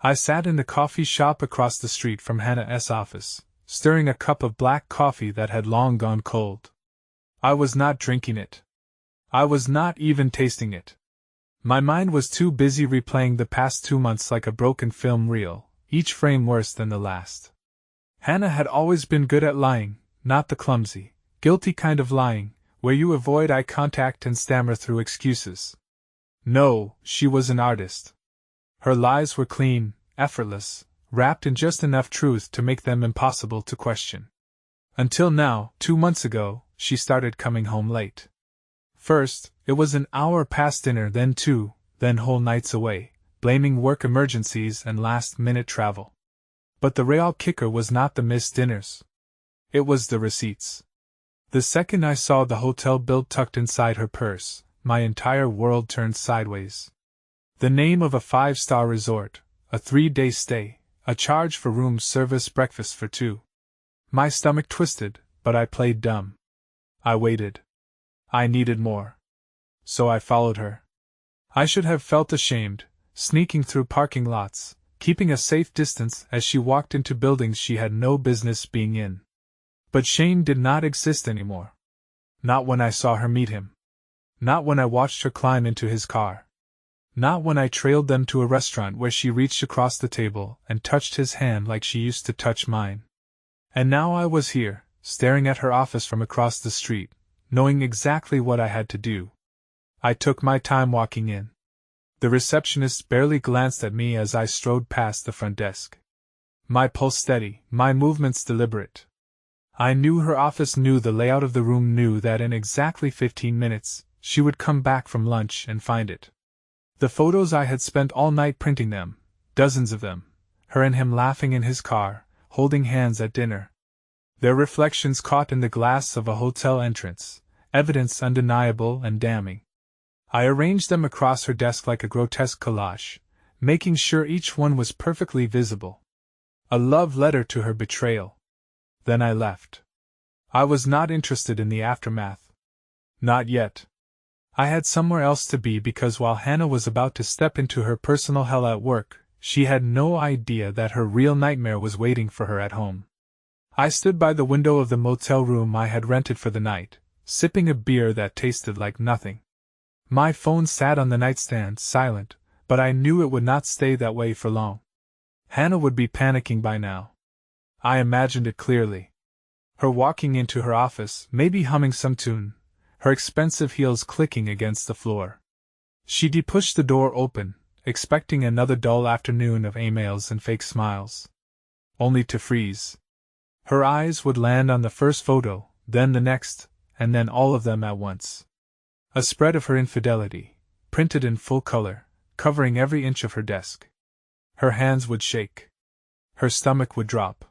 I sat in the coffee shop across the street from Hannah's office, stirring a cup of black coffee that had long gone cold. I was not drinking it. I was not even tasting it. My mind was too busy replaying the past 2 months like a broken film reel, each frame worse than the last. Hannah had always been good at lying, not the clumsy, guilty kind of lying, where you avoid eye contact and stammer through excuses. No, she was an artist. Her lies were clean, effortless, wrapped in just enough truth to make them impossible to question. Until now, 2 months ago, she started coming home late. First, it was an hour past dinner, then 2, then whole nights away, blaming work emergencies and last-minute travel. But the real kicker was not the missed dinners. It was the receipts. The second I saw the hotel bill tucked inside her purse, my entire world turned sideways. The name of a 5-star resort, a 3-day stay, a charge for room service breakfast for 2. My stomach twisted, but I played dumb. I waited. I needed more. So I followed her. I should have felt ashamed, sneaking through parking lots, keeping a safe distance as she walked into buildings she had no business being in. But shame did not exist anymore. Not when I saw her meet him. Not when I watched her climb into his car. Not when I trailed them to a restaurant where she reached across the table and touched his hand like she used to touch mine. And now I was here, staring at her office from across the street, knowing exactly what I had to do. I took my time walking in. The receptionist barely glanced at me as I strode past the front desk. My pulse steady, my movements deliberate. I knew her office, knew the layout of the room, knew that in exactly 15 minutes, she would come back from lunch and find it. The photos I had spent all night printing them, dozens of them, her and him laughing in his car, holding hands at dinner. Their reflections caught in the glass of a hotel entrance, evidence undeniable and damning. I arranged them across her desk like a grotesque collage, making sure each one was perfectly visible. A love letter to her betrayal. Then I left. I was not interested in the aftermath. Not yet. I had somewhere else to be, because while Hannah was about to step into her personal hell at work, she had no idea that her real nightmare was waiting for her at home. I stood by the window of the motel room I had rented for the night, sipping a beer that tasted like nothing. My phone sat on the nightstand, silent, but I knew it would not stay that way for long. Hannah would be panicking by now. I imagined it clearly. Her walking into her office, maybe humming some tune, her expensive heels clicking against the floor. She'd pushed the door open, expecting another dull afternoon of emails and fake smiles. Only to freeze. Her eyes would land on the first photo, then the next, and then all of them at once. A spread of her infidelity, printed in full color, covering every inch of her desk. Her hands would shake. Her stomach would drop.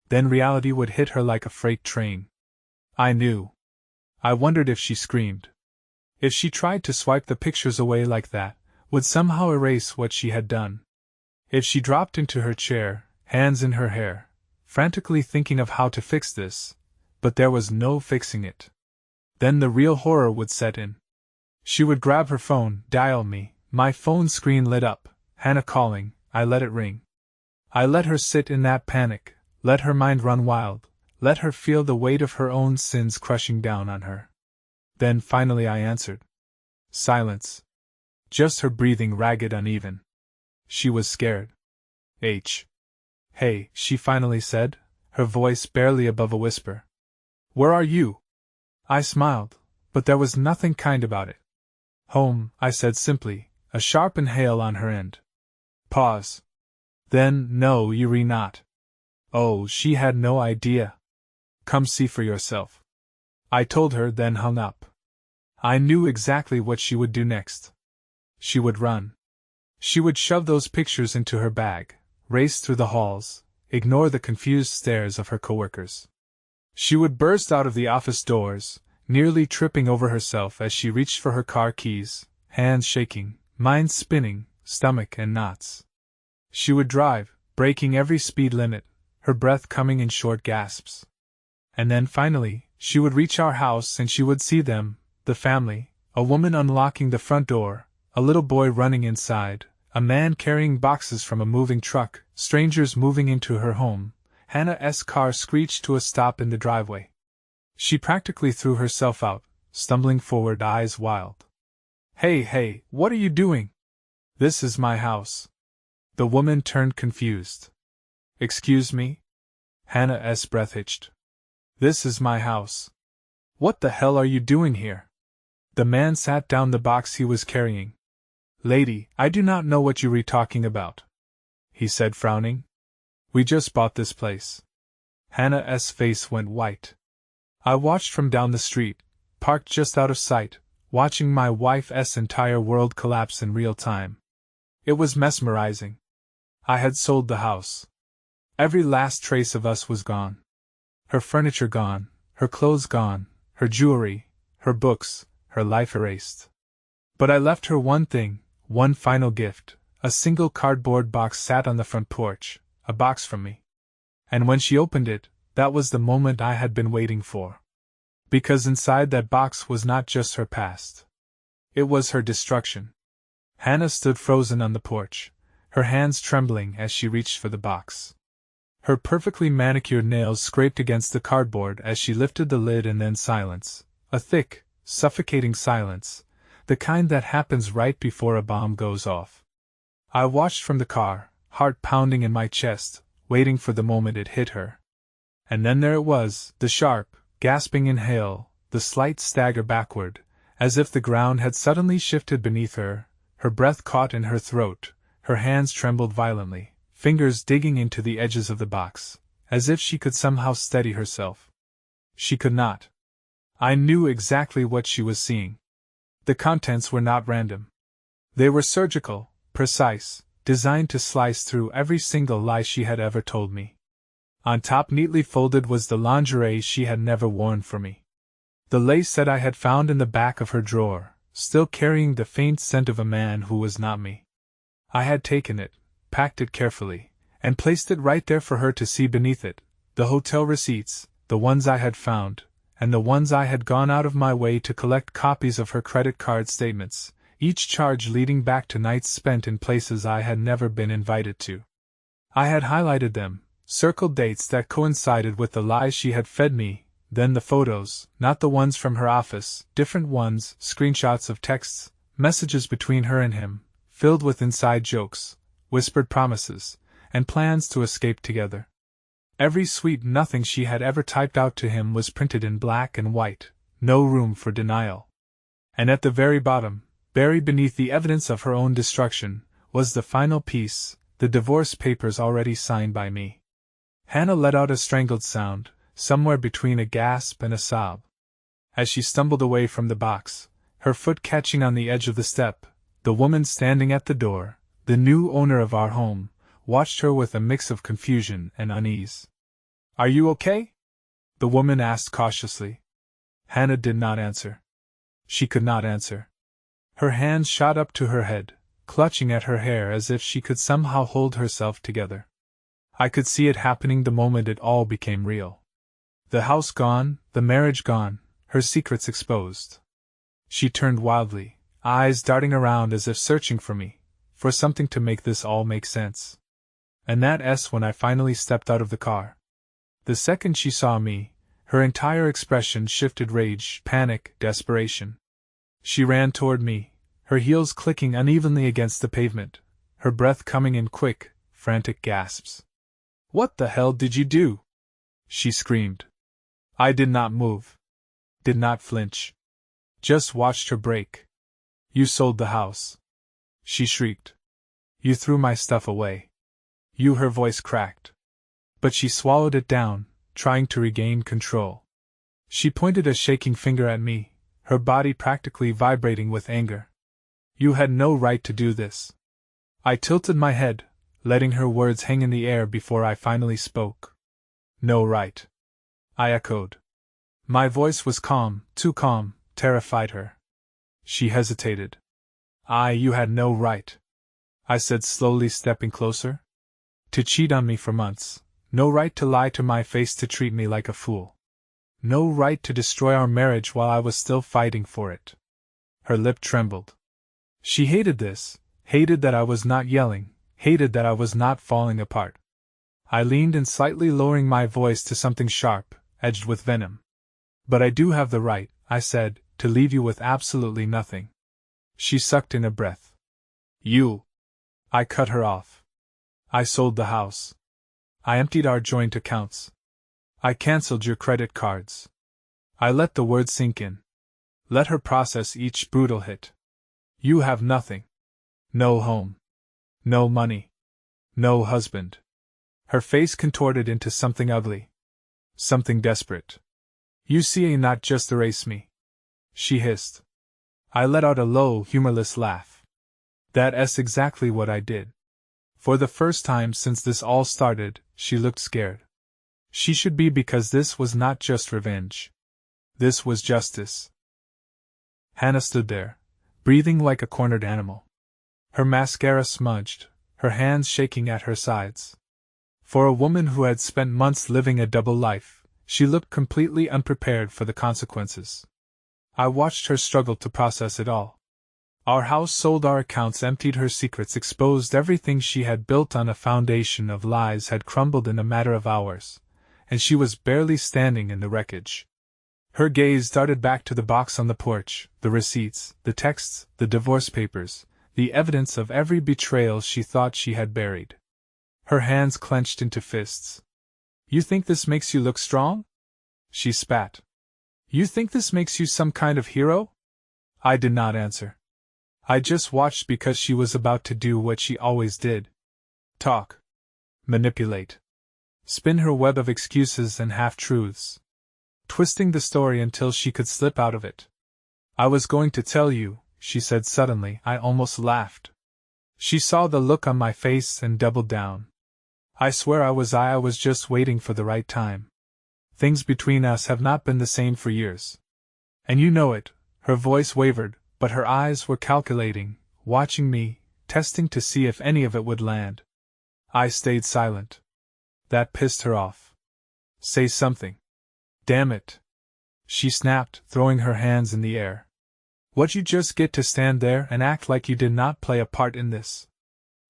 Then reality would hit her like a freight train. I knew. I wondered if she screamed. If she tried to swipe the pictures away like that, would somehow erase what she had done. If she dropped into her chair, hands in her hair, frantically thinking of how to fix this, but there was no fixing it. Then the real horror would set in. She would grab her phone, dial me, my phone screen lit up, Hannah calling, I let it ring. I let her sit in that panic, let her mind run wild, let her feel the weight of her own sins crushing down on her. Then finally I answered. Silence. Just her breathing ragged, uneven. She was scared. Hey, she finally said, her voice barely above a whisper. Where are you? I smiled, but there was nothing kind about it. Home, I said simply, a sharp inhale on her end. Pause. Then, no, you're not. Oh, she had no idea. Come see for yourself. I told her, then hung up. I knew exactly what she would do next. She would run. She would shove those pictures into her bag, race through the halls, ignore the confused stares of her coworkers. She would burst out of the office doors, nearly tripping over herself as she reached for her car keys, hands shaking, mind spinning, stomach in knots. She would drive, breaking every speed limit, her breath coming in short gasps. And then finally, she would reach our house and she would see them, the family, a woman unlocking the front door, a little boy running inside, A man carrying boxes from a moving truck, strangers moving into her home. Hannah's car screeched to a stop in the driveway. She practically threw herself out, stumbling forward, eyes wild. Hey, what are you doing? This is my house. The woman turned confused. Excuse me? Hannah's breath hitched. This is my house. What the hell are you doing here? The man sat down the box he was carrying. Lady, I do not know what you are talking about, he said, frowning. We just bought this place. Hannah's face went white. I watched from down the street, parked just out of sight, watching my wife's entire world collapse in real time. It was mesmerizing. I had sold the house. Every last trace of us was gone. Her furniture gone, her clothes gone, her jewelry, her books, her life erased. But I left her one thing, one final gift. A single cardboard box sat on the front porch, a box from me. And when she opened it, that was the moment I had been waiting for. Because inside that box was not just her past. It was her destruction. Hannah stood frozen on the porch, her hands trembling as she reached for the box. Her perfectly manicured nails scraped against the cardboard as she lifted the lid, and then silence. A thick, suffocating silence, the kind that happens right before a bomb goes off. I watched from the car, heart pounding in my chest, waiting for the moment it hit her. And then there it was, the sharp, gasping inhale, the slight stagger backward, as if the ground had suddenly shifted beneath her. Her breath caught in her throat, her hands trembled violently, fingers digging into the edges of the box, as if she could somehow steady herself. She could not. I knew exactly what she was seeing. The contents were not random. They were surgical, precise, designed to slice through every single lie she had ever told me. On top, neatly folded, was the lingerie she had never worn for me. The lace that I had found in the back of her drawer, still carrying the faint scent of a man who was not me. I had taken it, packed it carefully, and placed it right there for her to see. Beneath it, the hotel receipts, the ones I had found, and the ones I had gone out of my way to collect, copies of her credit card statements, each charge leading back to nights spent in places I had never been invited to. I had highlighted them, circled dates that coincided with the lies she had fed me. Then the photos, not the ones from her office, different ones, screenshots of texts, messages between her and him, filled with inside jokes, whispered promises, and plans to escape together. Every sweet nothing she had ever typed out to him was printed in black and white, no room for denial. And at the very bottom, buried beneath the evidence of her own destruction, was the final piece, the divorce papers already signed by me. Hannah let out a strangled sound, somewhere between a gasp and a sob. As she stumbled away from the box, her foot catching on the edge of the step, the woman standing at the door, the new owner of our home, watched her with a mix of confusion and unease. Are you okay? The woman asked cautiously. Hannah did not answer. She could not answer. Her hands shot up to her head, clutching at her hair as if she could somehow hold herself together. I could see it happening the moment it all became real. The house gone, the marriage gone, her secrets exposed. She turned wildly, eyes darting around as if searching for me, for something to make this all make sense. And that's when I finally stepped out of the car. The second she saw me, her entire expression shifted: rage, panic, desperation. She ran toward me, her heels clicking unevenly against the pavement, her breath coming in quick, frantic gasps. What the hell did you do? She screamed. I did not move. Did not flinch. Just watched her break. You sold the house. She shrieked. You threw my stuff away. You, her voice cracked. But she swallowed it down, trying to regain control. She pointed a shaking finger at me, her body practically vibrating with anger. You had no right to do this. I tilted my head, letting her words hang in the air before I finally spoke. No right. I echoed. My voice was calm, too calm, terrified her. She hesitated. You had no right. I said slowly, stepping closer. To cheat on me for months. No right to lie to my face, to treat me like a fool. No right to destroy our marriage while I was still fighting for it. Her lip trembled. She hated this, Hated that I was not yelling, hated that I was not falling apart. I leaned in, slightly lowering my voice to something sharp, edged with venom. But I do have the right, I said, to leave you with absolutely nothing. She sucked in a breath. You. I cut her off. I sold the house. I emptied our joint accounts. I cancelled your credit cards. I let the words sink in. Let her process each brutal hit. You have nothing. No home. No money. No husband. Her face contorted into something ugly. Something desperate. You see, not just erase me. She hissed. I let out a low, humorless laugh. That's exactly what I did. For the first time since this all started, she looked scared. She should be, because this was not just revenge. This was justice. Hannah stood there, breathing like a cornered animal. Her mascara smudged, her hands shaking at her sides. For a woman who had spent months living a double life, she looked completely unprepared for the consequences. I watched her struggle to process it all. Our house sold, our accounts emptied, her secrets exposed, everything she had built on a foundation of lies had crumbled in a matter of hours, and she was barely standing in the wreckage. Her gaze darted back to the box on the porch, the receipts, the texts, the divorce papers, the evidence of every betrayal she thought she had buried. Her hands clenched into fists. You think this makes you look strong? She spat. You think this makes you some kind of hero? I did not answer. I just watched, because she was about to do what she always did. Talk. Manipulate. Spin her web of excuses and half-truths. Twisting the story until she could slip out of it. I was going to tell you, she said suddenly. I almost laughed. She saw the look on my face and doubled down. I swear I was just waiting for the right time. Things between us have not been the same for years. And you know it. Her voice wavered, but her eyes were calculating, watching me, testing to see if any of it would land. I stayed silent. That pissed her off. Say something. Damn it. She snapped, throwing her hands in the air. What, you just get to stand there and act like you did not play a part in this?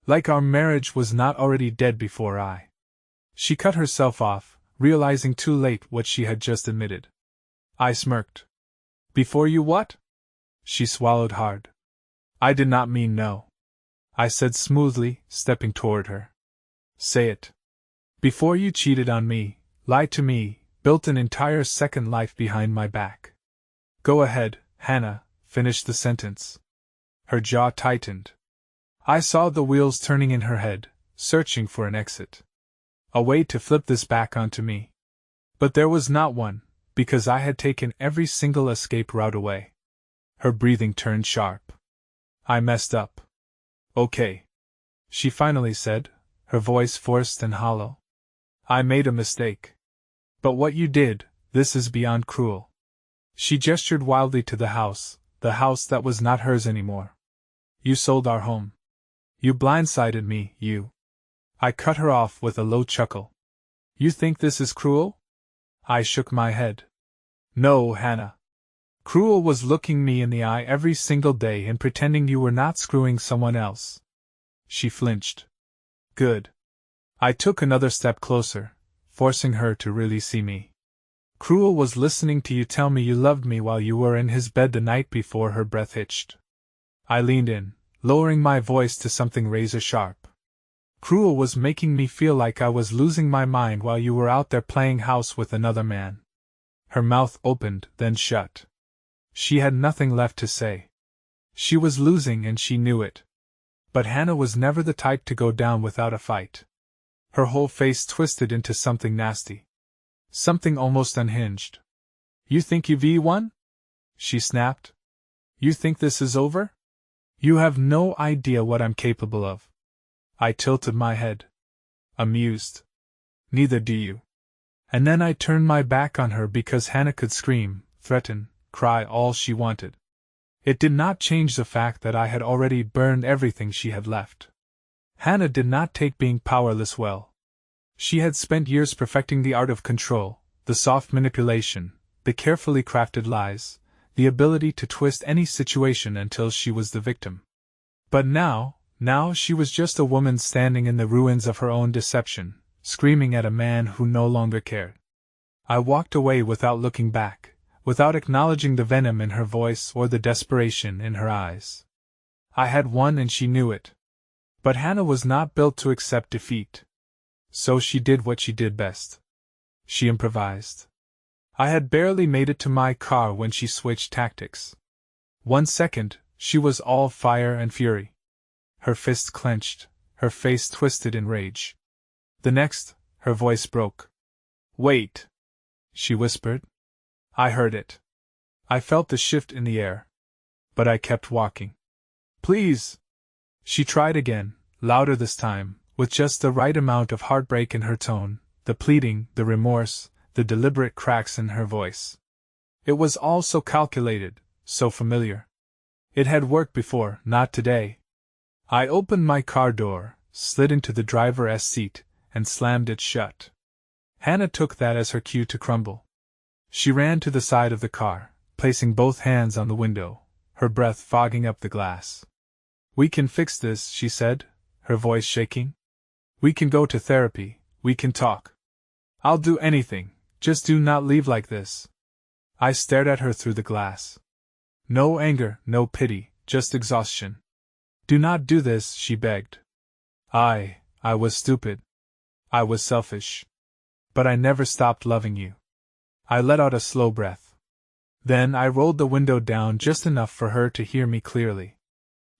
Like our marriage was not already dead before I. She cut herself off, realizing too late what she had just admitted. I smirked. Before you what? She swallowed hard. I did not mean no. I said smoothly, stepping toward her. Say it. Before you cheated on me, lied to me, built an entire second life behind my back. Go ahead, Hannah, finish the sentence. Her jaw tightened. I saw the wheels turning in her head, searching for an exit. A way to flip this back onto me. But there was not one, because I had taken every single escape route away. Her breathing turned sharp. I messed up. Okay. She finally said, her voice forced and hollow. I made a mistake. But what you did, this is beyond cruel. She gestured wildly to the house that was not hers anymore. You sold our home. You blindsided me, you. I cut her off with a low chuckle. You think this is cruel? I shook my head. No, Hannah. Cruel was looking me in the eye every single day and pretending you were not screwing someone else. She flinched. Good. I took another step closer, forcing her to really see me. Cruel was listening to you tell me you loved me while you were in his bed the night before. Her breath hitched. I leaned in, lowering my voice to something razor-sharp. Cruel was making me feel like I was losing my mind while you were out there playing house with another man. Her mouth opened, then shut. She had nothing left to say. She was losing and she knew it. But Hannah was never the type to go down without a fight. Her whole face twisted into something nasty. Something almost unhinged. You think you've won? She snapped. You think this is over? You have no idea what I'm capable of. I tilted my head. Amused. Neither do you. And then I turned my back on her because Hannah could scream, threaten, cry all she wanted. It did not change the fact that I had already burned everything she had left. Hannah did not take being powerless well. She had spent years perfecting the art of control, the soft manipulation, the carefully crafted lies, the ability to twist any situation until she was the victim. But now, Now she was just a woman standing in the ruins of her own deception, screaming at a man who no longer cared. I walked away without looking back, without acknowledging the venom in her voice or the desperation in her eyes. I had won and she knew it. But Hannah was not built to accept defeat. So she did what she did best. She improvised. I had barely made it to my car when she switched tactics. 1 second, she was all fire and fury. Her fists clenched, her face twisted in rage. The next, her voice broke. "Wait," she whispered. I heard it. I felt the shift in the air. But I kept walking. "Please!" She tried again, louder this time, with just the right amount of heartbreak in her tone, the pleading, the remorse, the deliberate cracks in her voice. It was all so calculated, so familiar. It had worked before, not today. I opened my car door, slid into the driver's seat, and slammed it shut. Hannah took that as her cue to crumble. She ran to the side of the car, placing both hands on the window, her breath fogging up the glass. "We can fix this," she said, her voice shaking. "We can go to therapy, we can talk. I'll do anything, just do not leave like this." I stared at her through the glass. No anger, no pity, just exhaustion. "Do not do this," she begged. I was stupid. I was selfish. But I never stopped loving you. I let out a slow breath. Then I rolled the window down just enough for her to hear me clearly.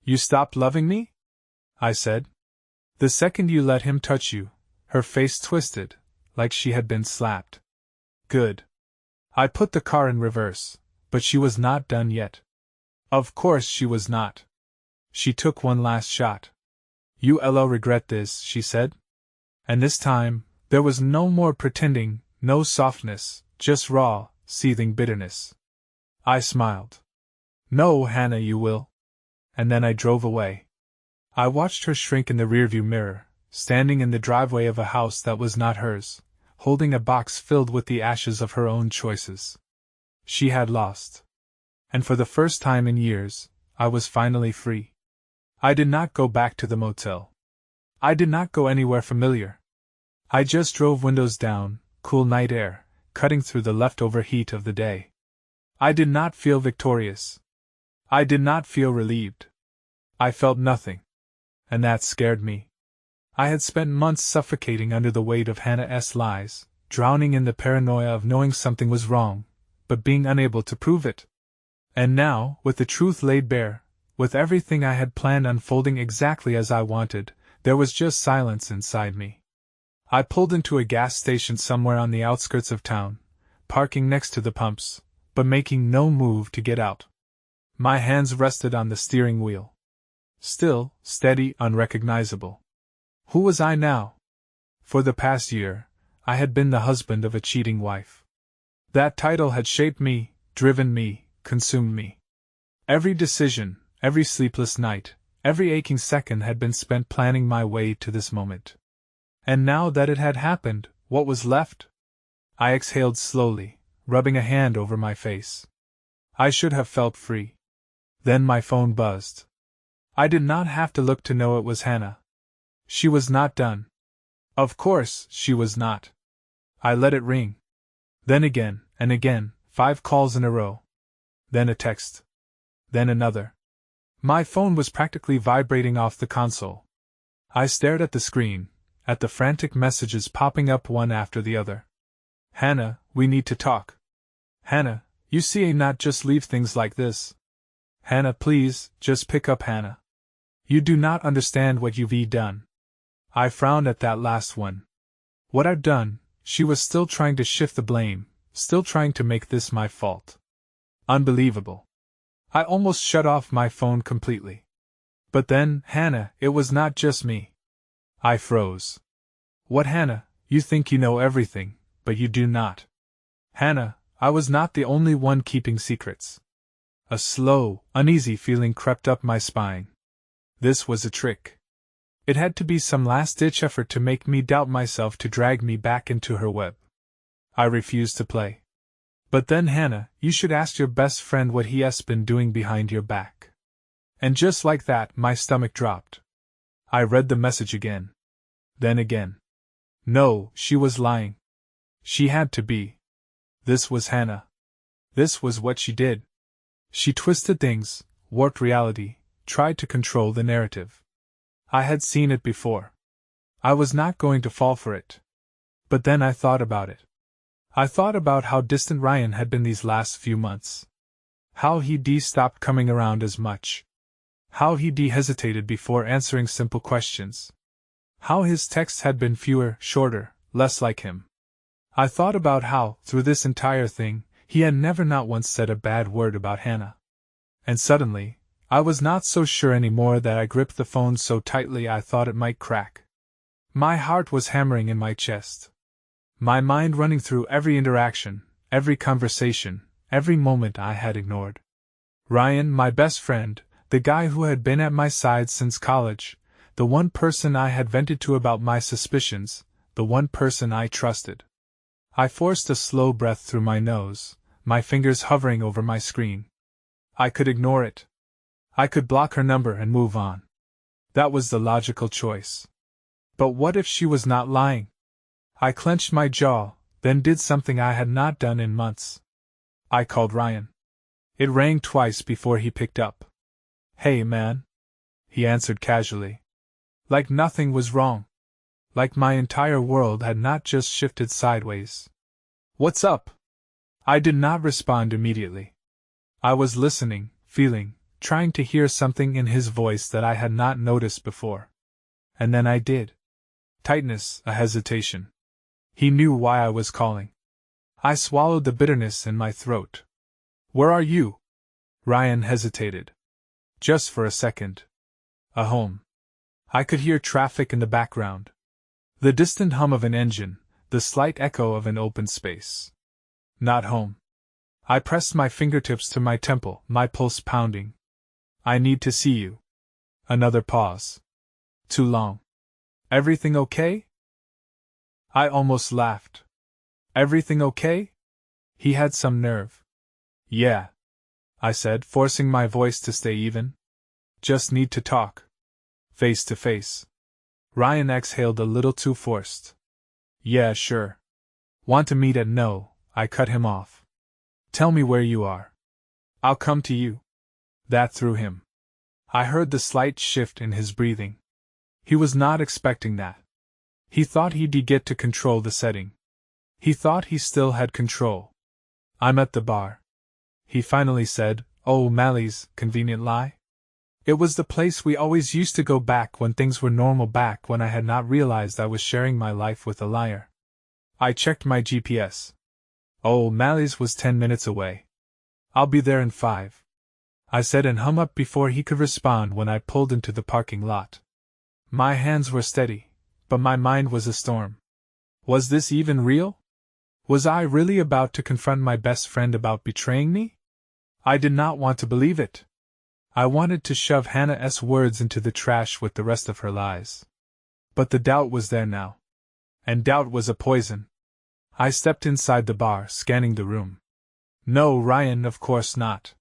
"You stopped loving me?" I said. "The second you let him touch you." Her face twisted, like she had been slapped. "Good." I put the car in reverse, but she was not done yet. Of course she was not. She took one last shot. "You'll regret this," she said. And this time, there was no more pretending, no softness, just raw, seething bitterness. I smiled. "No, Hannah, you will." And then I drove away. I watched her shrink in the rearview mirror, standing in the driveway of a house that was not hers, holding a box filled with the ashes of her own choices. She had lost. And for the first time in years, I was finally free. I did not go back to the motel. I did not go anywhere familiar. I just drove windows down, cool night air, cutting through the leftover heat of the day. I did not feel victorious. I did not feel relieved. I felt nothing. And that scared me. I had spent months suffocating under the weight of Hannah's lies, drowning in the paranoia of knowing something was wrong, but being unable to prove it. And now, with the truth laid bare, with everything I had planned unfolding exactly as I wanted, there was just silence inside me. I pulled into a gas station somewhere on the outskirts of town, parking next to the pumps, but making no move to get out. My hands rested on the steering wheel. Still, steady, unrecognizable. Who was I now? For the past year, I had been the husband of a cheating wife. That title had shaped me, driven me, consumed me. Every decision, every sleepless night, every aching second had been spent planning my way to this moment. And now that it had happened, what was left? I exhaled slowly, rubbing a hand over my face. I should have felt free. Then my phone buzzed. I did not have to look to know it was Hannah. She was not done. Of course, she was not. I let it ring. Then again, and again, 5 calls in a row. Then a text. Then another. My phone was practically vibrating off the console. I stared at the screen, at the frantic messages popping up one after the other. "Hannah, we need to talk. Hannah, you see, not just leave things like this. Hannah, please, just pick up, Hannah. You do not understand what you've done." I frowned at that last one. What I'd done? She was still trying to shift the blame, still trying to make this my fault. Unbelievable. I almost shut off my phone completely. But then, Hannah, it was not just me. I froze. What, Hannah? You think you know everything, but you do not. Hannah, I was not the only one keeping secrets. A slow, uneasy feeling crept up my spine. This was a trick. It had to be some last-ditch effort to make me doubt myself, to drag me back into her web. I refused to play. But then, Hannah, you should ask your best friend what he has been doing behind your back. And just like that, my stomach dropped. I read the message again. Then again. No, she was lying. She had to be. This was Hannah. This was what she did. She twisted things, warped reality, tried to control the narrative. I had seen it before. I was not going to fall for it. But then I thought about it. I thought about how distant Ryan had been these last few months. How he stopped coming around as much. How he hesitated before answering simple questions. How his texts had been fewer, shorter, less like him. I thought about how, through this entire thing, he had never not once said a bad word about Hannah. And suddenly, I was not so sure anymore that I gripped the phone so tightly I thought it might crack. My heart was hammering in my chest. My mind running through every interaction, every conversation, every moment I had ignored. Ryan, my best friend, the guy who had been at my side since college, the one person I had vented to about my suspicions, the one person I trusted. I forced a slow breath through my nose, my fingers hovering over my screen. I could ignore it. I could block her number and move on. That was the logical choice. But what if she was not lying? I clenched my jaw, then did something I had not done in months. I called Ryan. It rang twice before he picked up. "Hey, man," he answered casually. Like nothing was wrong. Like my entire world had not just shifted sideways. "What's up?" I did not respond immediately. I was listening, feeling, trying to hear something in his voice that I had not noticed before. And then I did. Tightness, a hesitation. He knew why I was calling. I swallowed the bitterness in my throat. "Where are you?" Ryan hesitated. Just for a second. Home. I could hear traffic in the background. The distant hum of an engine, the slight echo of an open space. Not home. I pressed my fingertips to my temple, my pulse pounding. "I need to see you." Another pause. Too long. "Everything okay?" I almost laughed. "Everything okay?" He had some nerve. "Yeah," I said, forcing my voice to stay even. "Just need to talk. Face to face." Ryan exhaled a little too forced. "Yeah, sure. Want to meet at No," I cut him off. "Tell me where you are. I'll come to you." That threw him. I heard the slight shift in his breathing. He was not expecting that. He thought he'd get to control the setting. He thought he still had control. "I'm at the bar," he finally said. "Oh, O'Malley's, convenient lie?" It was the place we always used to go back when things were normal, back when I had not realized I was sharing my life with a liar. I checked my GPS. Oh, O'Malley's was 10 minutes away. "I'll be there in 5. I said and hung up before he could respond when I pulled into the parking lot. My hands were steady, but my mind was a storm. Was this even real? Was I really about to confront my best friend about betraying me? I did not want to believe it. I wanted to shove Hannah's words into the trash with the rest of her lies. But the doubt was there now. And doubt was a poison. I stepped inside the bar, scanning the room. No, Ryan, of course not.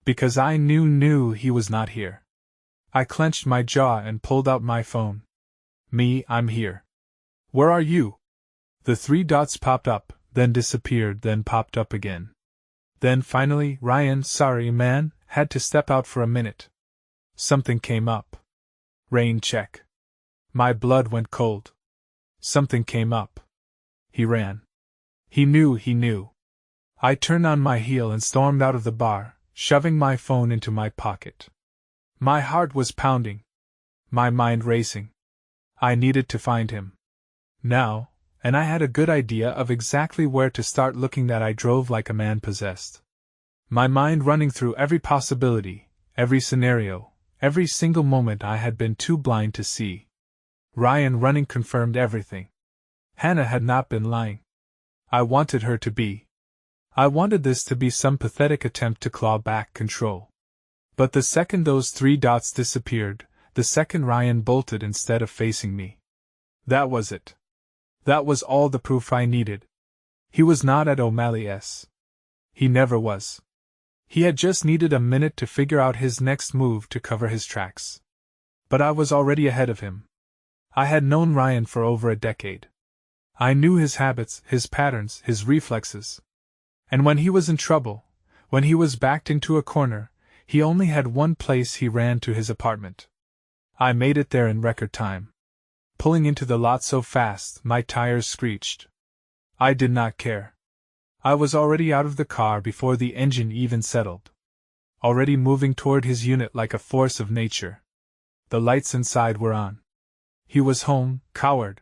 Because I knew he was not here. I clenched my jaw and pulled out my phone. "Me, I'm here." "Where are you?" The 3 dots popped up, then disappeared, then popped up again. Then finally, "Ryan, sorry man, had to step out for a minute." Something came up. Rain check. My blood went cold. Something came up. He ran. He knew. I turned on my heel and stormed out of the bar, shoving my phone into my pocket. My heart was pounding. My mind racing. I needed to find him. Now, and I had a good idea of exactly where to start looking. That I drove like a man possessed. My mind running through every possibility, every scenario, every single moment I had been too blind to see. Ryan running confirmed everything. Hannah had not been lying. I wanted her to be. I wanted this to be some pathetic attempt to claw back control. But the second those 3 dots disappeared, the second Ryan bolted instead of facing me. That was it. That was all the proof I needed. He was not at O'Malley's. He never was. He had just needed a minute to figure out his next move to cover his tracks. But I was already ahead of him. I had known Ryan for over a decade. I knew his habits, his patterns, his reflexes. And when he was in trouble, when he was backed into a corner, he only had one place: he ran to his apartment. I made it there in record time. Pulling into the lot so fast, my tires screeched. I did not care. I was already out of the car before the engine even settled. Already moving toward his unit like a force of nature. The lights inside were on. He was home, coward.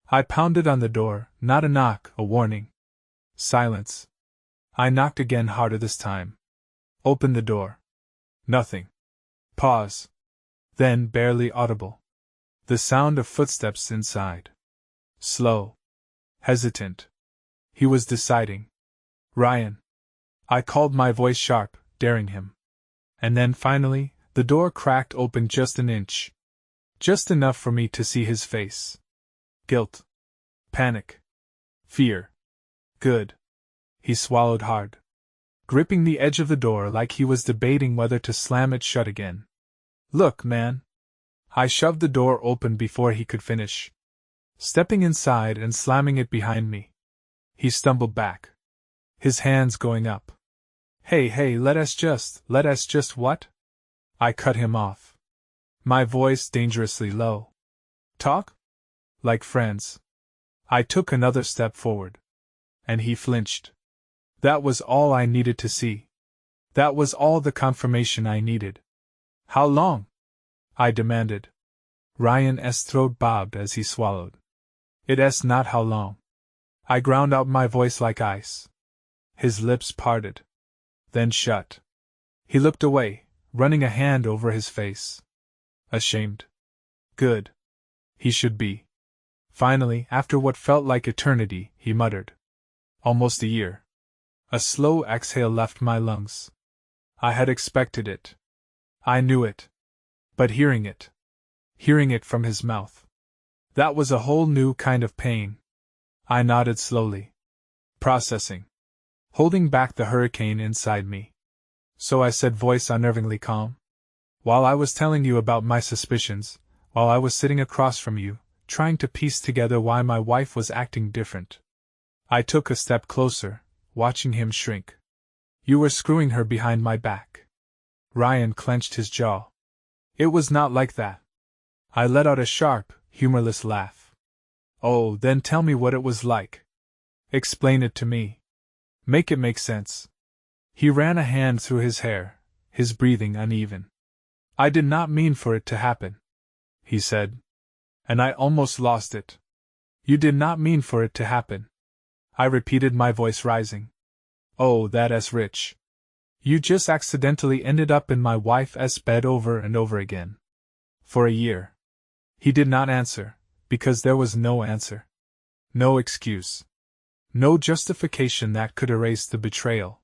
I pounded on the door, not a knock, a warning. Silence. I knocked again, harder this time. Opened the door. Nothing. Pause. Then, barely audible. The sound of footsteps inside. Slow. Hesitant. He was deciding. Ryan. I called, my voice sharp, daring him. And then finally, the door cracked open just an inch. Just enough for me to see his face. Guilt. Panic. Fear. Good. He swallowed hard, gripping the edge of the door like he was debating whether to slam it shut again. Look, man. I shoved the door open before he could finish, stepping inside and slamming it behind me. He stumbled back, his hands going up. Hey, let us just what? I cut him off, my voice dangerously low. Talk? Like friends. I took another step forward, and he flinched. That was all I needed to see. That was all the confirmation I needed. How long? I demanded. Ryan's throat bobbed as he swallowed. It's not how long. I ground out, my voice like ice. His lips parted, then shut. He looked away, running a hand over his face. Ashamed. Good. He should be. Finally, after what felt like eternity, he muttered. Almost a year. A slow exhale left my lungs. I had expected it. I knew it. But hearing it from his mouth, that was a whole new kind of pain. I nodded slowly, processing, holding back the hurricane inside me. So I said, voice unnervingly calm. While I was telling you about my suspicions, while I was sitting across from you, trying to piece together why my wife was acting different, I took a step closer, watching him shrink. You were screwing her behind my back. Ryan clenched his jaw. It was not like that. I let out a sharp, humorless laugh. Oh, then tell me what it was like. Explain it to me. Make it make sense. He ran a hand through his hair, his breathing uneven. I did not mean for it to happen, he said. And I almost lost it. You did not mean for it to happen, I repeated, my voice rising. Oh, that's rich. You just accidentally ended up in my wife's bed over and over again. For a year. He did not answer, because there was no answer. No excuse. No justification that could erase the betrayal.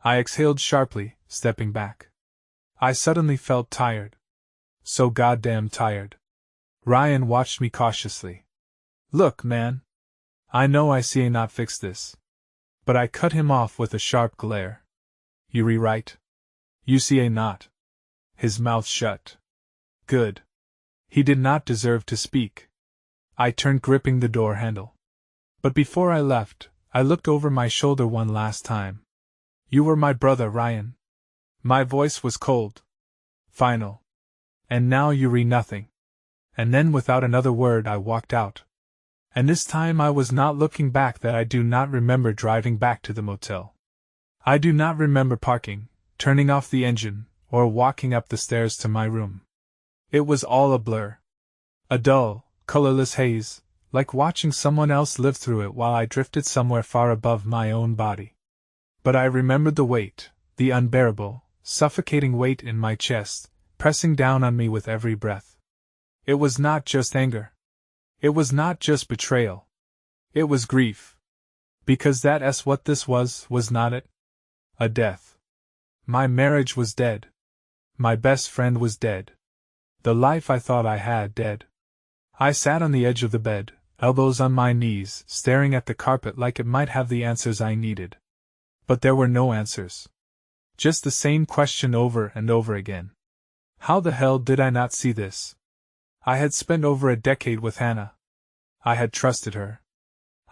I exhaled sharply, stepping back. I suddenly felt tired. So goddamn tired. Ryan watched me cautiously. Look, man. I know I see not fix this. But I cut him off with a sharp glare. You rewrite? You see not. His mouth shut. Good. He did not deserve to speak. I turned, gripping the door handle. But before I left, I looked over my shoulder one last time. You were my brother, Ryan. My voice was cold. Final. And now you re nothing. And then without another word I walked out. And this time I was not looking back. That I do not remember driving back to the motel. I do not remember parking, turning off the engine, or walking up the stairs to my room. It was all a blur. A dull, colorless haze, like watching someone else live through it while I drifted somewhere far above my own body. But I remembered the weight, the unbearable, suffocating weight in my chest, pressing down on me with every breath. It was not just anger. It was not just betrayal. It was grief. Because that's what this was not it? A death. My marriage was dead. My best friend was dead. The life I thought I had dead. I sat on the edge of the bed, elbows on my knees, staring at the carpet like it might have the answers I needed. But there were no answers. Just the same question over and over again. How the hell did I not see this? I had spent over a decade with Hannah. I had trusted her.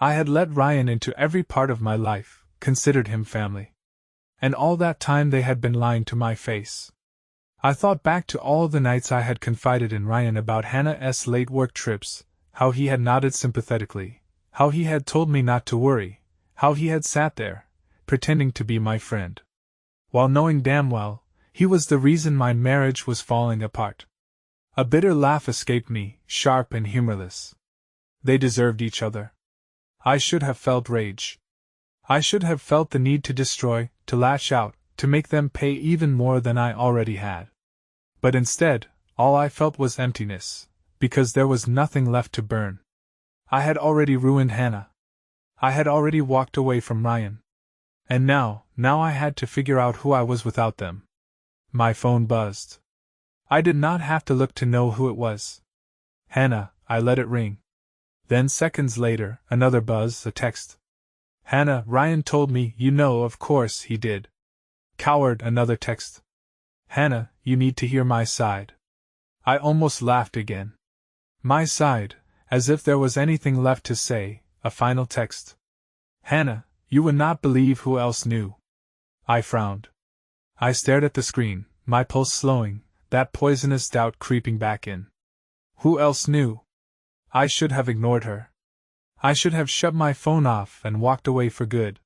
I had let Ryan into every part of my life, considered him family. And all that time they had been lying to my face. I thought back to all the nights I had confided in Ryan about Hannah's late work trips, how he had nodded sympathetically, how he had told me not to worry, how he had sat there, pretending to be my friend, while knowing damn well, he was the reason my marriage was falling apart. A bitter laugh escaped me, sharp and humorless. They deserved each other. I should have felt rage. I should have felt the need to destroy, to lash out, to make them pay even more than I already had. But instead, all I felt was emptiness, because there was nothing left to burn. I had already ruined Hannah. I had already walked away from Ryan. And now I had to figure out who I was without them. My phone buzzed. I did not have to look to know who it was. Hannah, I let it ring. Then seconds later, another buzz, a text. Hannah, Ryan told me, you know, of course he did. Coward, another text. Hannah, you need to hear my side. I almost laughed again. My side, as if there was anything left to say, a final text. Hannah, you would not believe who else knew. I frowned. I stared at the screen, my pulse slowing, that poisonous doubt creeping back in. Who else knew? I should have ignored her. I should have shut my phone off and walked away for good.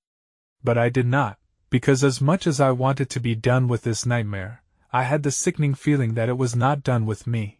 But I did not, because as much as I wanted to be done with this nightmare, I had the sickening feeling that it was not done with me.